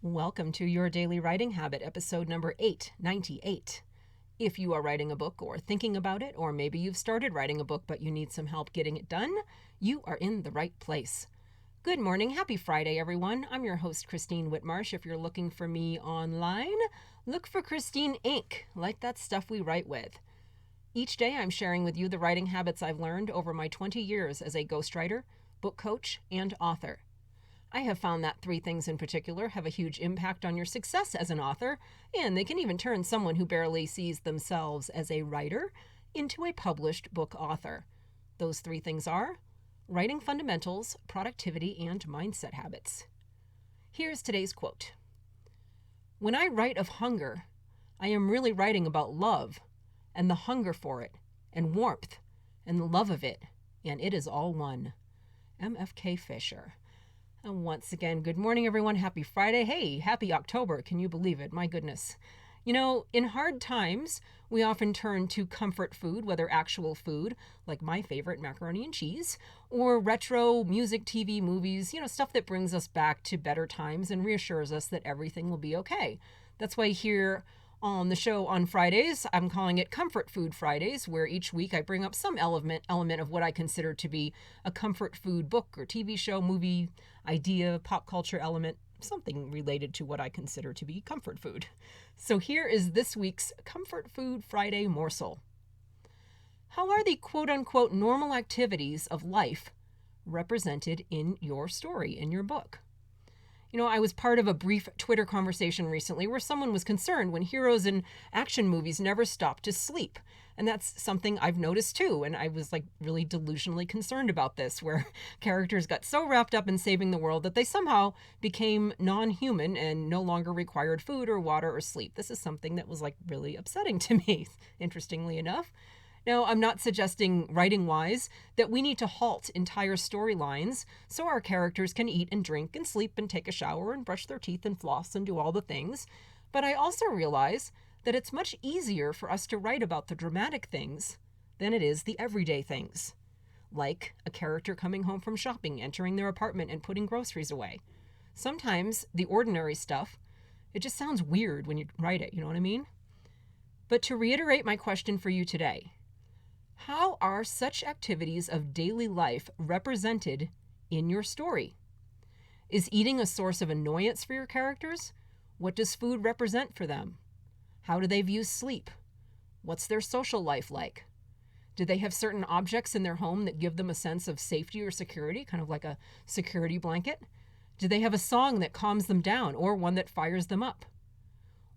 Welcome to Your Daily Writing Habit, episode number 898. If you are writing a book or thinking about it, or maybe you've started writing a book but you need some help getting it done, you are in the right place. Good morning. Happy Friday, everyone. I'm your host, Christine Whitmarsh. If you're looking for me online, look for Christine Inc., like that stuff we write with. Each day I'm sharing with you the writing habits I've learned over my 20 years as a ghostwriter, book coach, and author. I have found that three things in particular have a huge impact on your success as an author, and they can even turn someone who barely sees themselves as a writer into a published book author. Those three things are writing fundamentals, productivity, and mindset habits. Here's today's quote. When I write of hunger, I am really writing about love and the hunger for it and warmth and the love of it, and it is all one. M.F.K. Fisher. And once again, good morning, everyone. Happy Friday. Hey, happy October. Can you believe it? My goodness. You know, in hard times, we often turn to comfort food, whether actual food, like my favorite, macaroni and cheese, or retro music, TV, movies, stuff that brings us back to better times and reassures us that everything will be okay. That's why here on the show on Fridays, I'm calling it Comfort Food Fridays, where each week I bring up some element of what I consider to be a comfort food book or TV show, movie, idea, pop culture element, something related to what I consider to be comfort food. So here is this week's Comfort Food Friday morsel. How are the quote-unquote normal activities of life represented in your story, in your book? I was part of a brief Twitter conversation recently where someone was concerned when heroes in action movies never stop to sleep. And that's something I've noticed too. And I was really delusionally concerned about this, where characters got so wrapped up in saving the world that they somehow became non-human and no longer required food or water or sleep. This is something that was really upsetting to me, interestingly enough. Now, I'm not suggesting, writing-wise, that we need to halt entire storylines so our characters can eat and drink and sleep and take a shower and brush their teeth and floss and do all the things. But I also realize that it's much easier for us to write about the dramatic things than it is the everyday things. Like a character coming home from shopping, entering their apartment and putting groceries away. Sometimes the ordinary stuff, it just sounds weird when you write it, you know what I mean? But to reiterate my question for you today, how are such activities of daily life represented in your story? Is eating a source of annoyance for your characters? What does food represent for them? How do they view sleep? What's their social life like? Do they have certain objects in their home that give them a sense of safety or security, kind of like a security blanket? Do they have a song that calms them down or one that fires them up?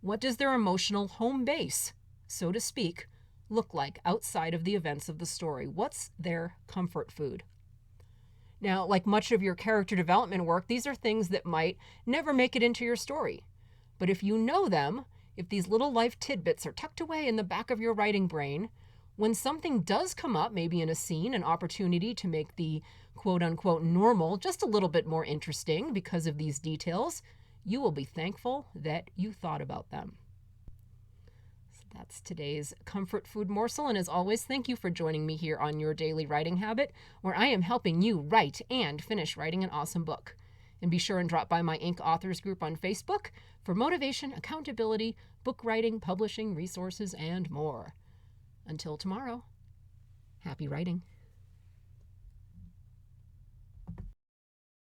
What does their emotional home base, so to speak, look like outside of the events of the story? What's their comfort food? Now, like much of your character development work, these are things that might never make it into your story. But if you know them, if these little life tidbits are tucked away in the back of your writing brain, when something does come up, maybe in a scene, an opportunity to make the quote-unquote normal just a little bit more interesting because of these details, you will be thankful that you thought about them. That's today's comfort food morsel, and as always, thank you for joining me here on Your Daily Writing Habit, where I am helping you write and finish writing an awesome book. And be sure and drop by my Inc. Authors group on Facebook for motivation, accountability, book writing, publishing, resources, and more. Until tomorrow, happy writing.